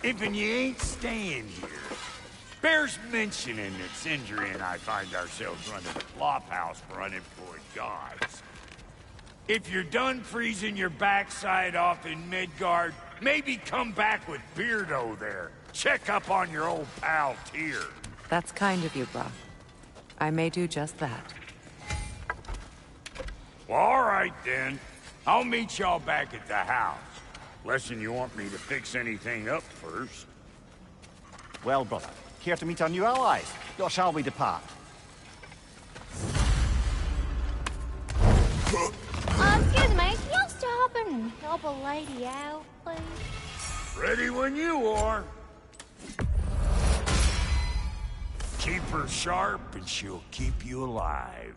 Even you ain't staying here. Bears mentioning that Sindri and I find ourselves running a flophouse for unemployed gods. If you're done freezing your backside off in Midgard, maybe come back with Beardo there. Check up on your old pal Tyr. That's kind of you, Brock. I may do just that. Well, all right then. I'll meet y'all back at the house. Lesson you want me to fix anything up first. Well, brother, care to meet our new allies? Or shall we depart? Excuse me, can you stop and help a lady out, please? Ready when you are. Keep her sharp and she'll keep you alive.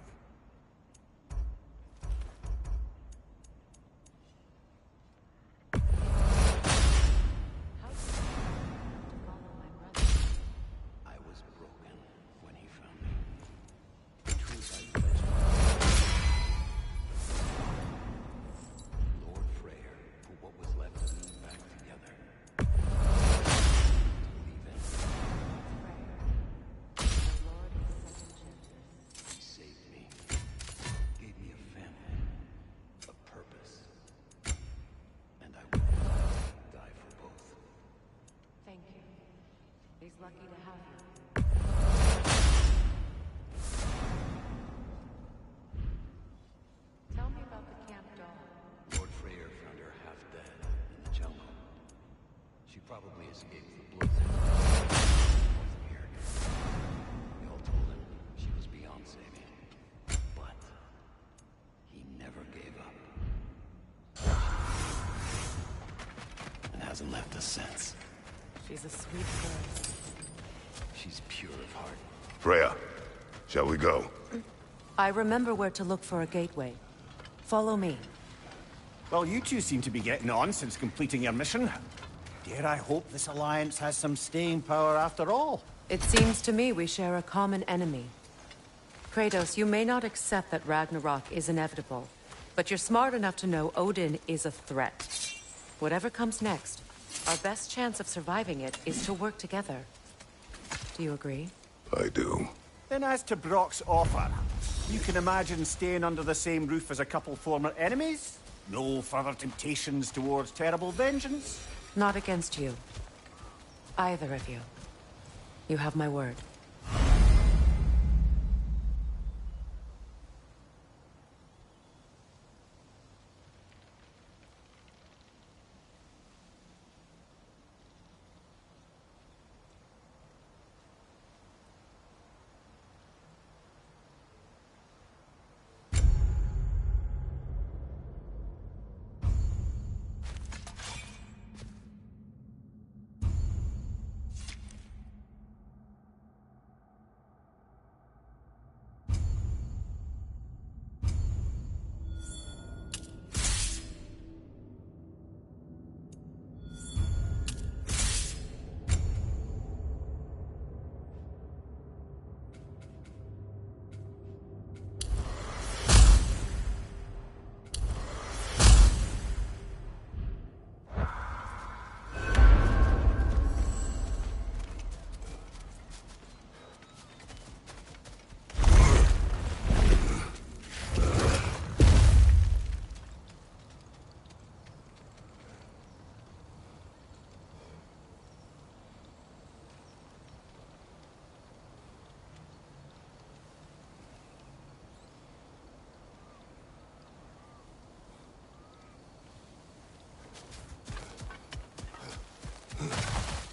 He's lucky to have you. Tell me about the camp dog. Lord Freyr found her half dead in the jungle. She probably escaped the blizzard. Wasn't here. We all told him she was beyond saving. But he never gave up. And hasn't left us since. She's a sweet girl. She's pure of heart. Freya, shall we go? I remember where to look for a gateway. Follow me. Well, you two seem to be getting on since completing your mission. Dare I hope this alliance has some staying power after all? It seems to me we share a common enemy. Kratos, you may not accept that Ragnarok is inevitable, but you're smart enough to know Odin is a threat. Whatever comes next, our best chance of surviving it is to work together. Do you agree? I do. Then as to Brock's offer, you can imagine staying under the same roof as a couple former enemies? No further temptations towards terrible vengeance? Not against you. Either of you. You have my word.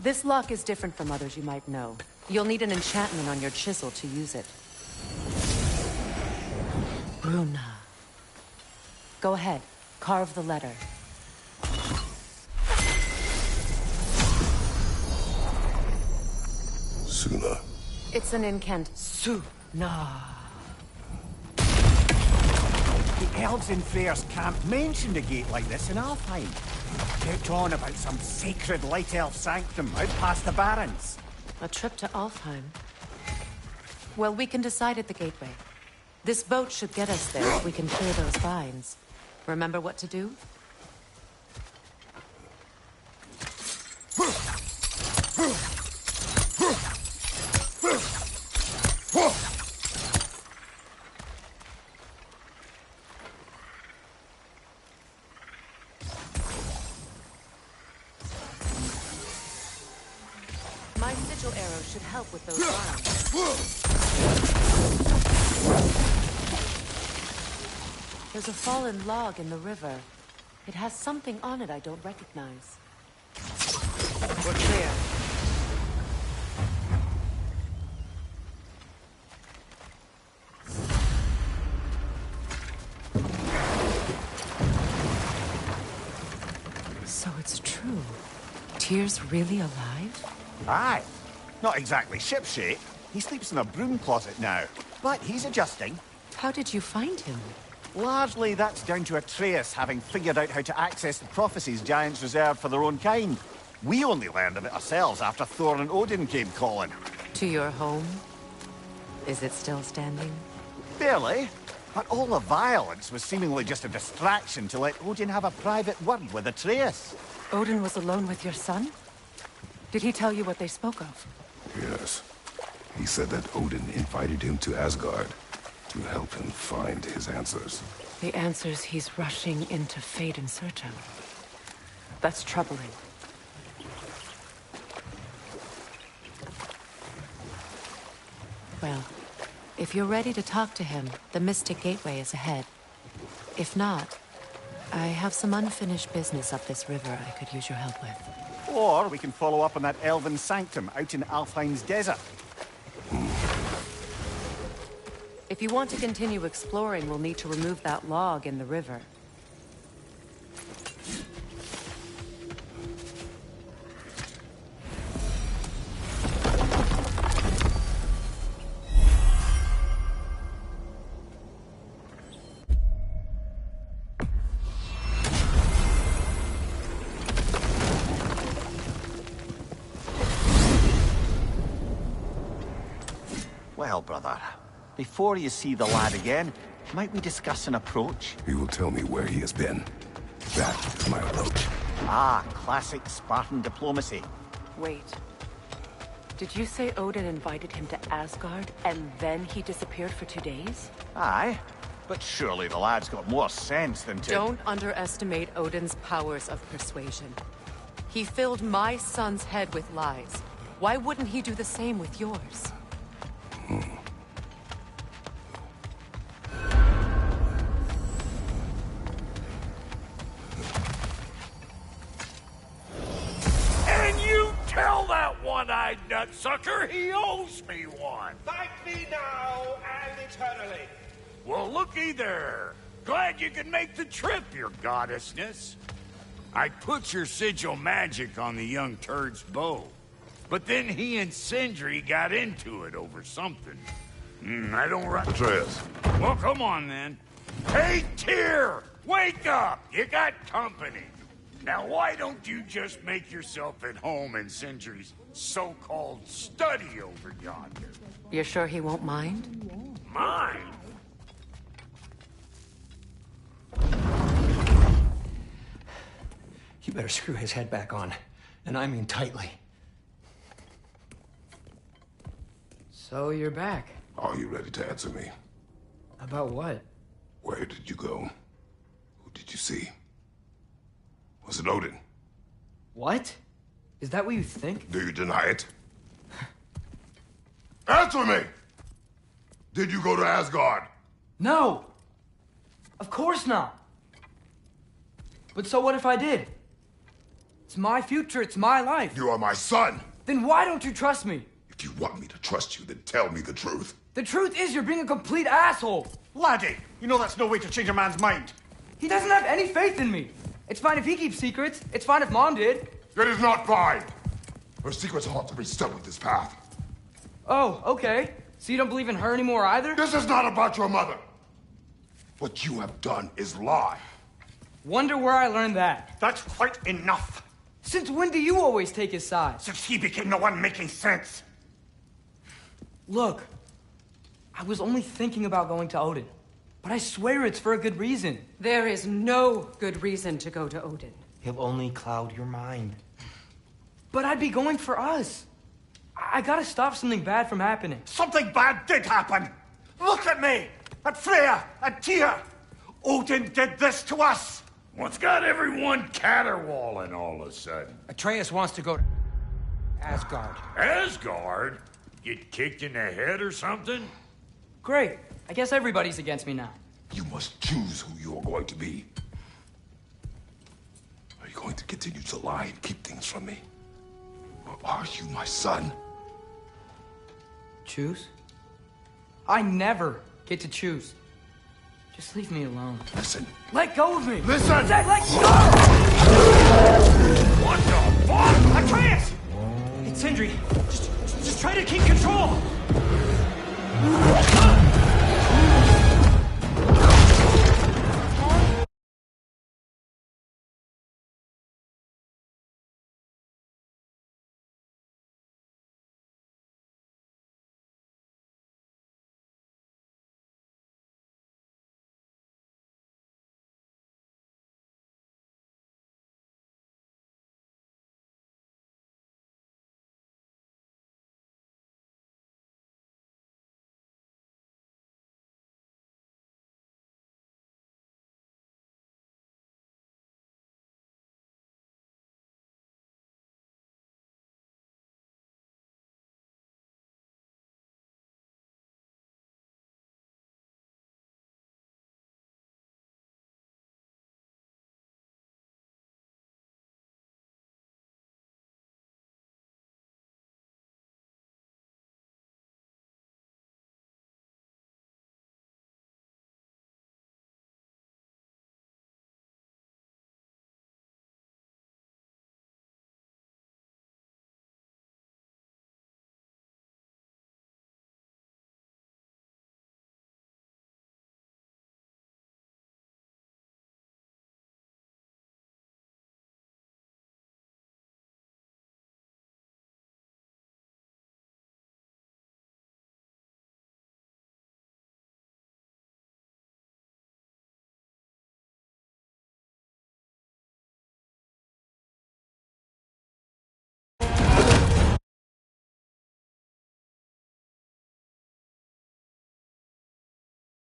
This lock is different from others you might know. You'll need an enchantment on your chisel to use it. Bruna. Go ahead. Carve the letter. Suna. It's an incant. Suna. The elves in Freyr's camp mentioned a gate like this in Alfheim. Kept on about some sacred light elf sanctum out past the Barrens. A trip to Alfheim. Well, we can decide at the gateway. This boat should get us there if we can clear those vines. Remember what to do? My sigil arrow should help with those lines. There's a fallen log in the river. It has something on it I don't recognize. We're clear. So it's true. Tyr's really alive? Aye. Not exactly shipshape. He sleeps in a broom closet now. But he's adjusting. How did you find him? Largely, that's down to Atreus having figured out how to access the prophecies giants reserved for their own kind. We only learned of it ourselves after Thor and Odin came calling. To your home? Is it still standing? Barely. But all the violence was seemingly just a distraction to let Odin have a private word with Atreus. Odin was alone with your son? Did he tell you what they spoke of? Yes. He said that Odin invited him to Asgard to help him find his answers. The answers he's rushing into fate in search of. That's troubling. Well, if you're ready to talk to him, the Mystic Gateway is ahead. If not, I have some unfinished business up this river I could use your help with. Or we can follow up on that elven sanctum out in Alfheim's desert. If you want to continue exploring, we'll need to remove that log in the river. Well, brother, before you see the lad again, might we discuss an approach? He will tell me where he has been. That is my approach. Ah, classic Spartan diplomacy. Wait. Did you say Odin invited him to Asgard, and then he disappeared for 2 days? Aye, but surely the lad's got more sense than to... Don't underestimate Odin's powers of persuasion. He filled my son's head with lies. Why wouldn't he do the same with yours? And you tell that one-eyed nutsucker he owes me one. Thank me now and eternally. Well, looky there. Glad you can make the trip, your goddessness. I put your sigil magic on the young turd's bow. But then he and Sindri got into it over something. I don't Atreus. Well, come on, then. Hey, Tyr! Wake up! You got company. Now, why don't you just make yourself at home in Sindri's so-called study over yonder? You're sure he won't mind? Mine? You better screw his head back on. And I mean tightly. So you're back. Are you ready to answer me? About what? Where did you go? Who did you see? Was it Odin? What? Is that what you think? Do you deny it? Answer me! Did you go to Asgard? No! Of course not! But so what if I did? It's my future, it's my life. You are my son! Then why don't you trust me? If you want me to trust you, then tell me the truth. The truth is you're being a complete asshole. Laddie, you know that's no way to change a man's mind. He doesn't have any faith in me. It's fine if he keeps secrets. It's fine if Mom did. It is not fine! Her secrets ought to be stuck with this path. Oh, okay. So you don't believe in her anymore either? This is not about your mother! What you have done is lie. Wonder where I learned that. That's quite enough. Since when do you always take his side? Since he became the one making sense. Look, I was only thinking about going to Odin. But I swear it's for a good reason. There is no good reason to go to Odin. He'll only cloud your mind. But I'd be going for us. I gotta stop something bad from happening. Something bad did happen. Look at me, at Freya, at Tyr. Odin did this to us. What's got everyone caterwauling all of a sudden? Atreus wants to go to... Asgard. Asgard? Get kicked in the head or something? Great. I guess everybody's against me now. You must choose who you are going to be. Are you going to continue to lie and keep things from me? Or are you my son? Choose? I never get to choose. Just leave me alone. Listen. Let go of me! Listen! I said let go! What the fuck? I can't! It's Sindri. Just try to keep control!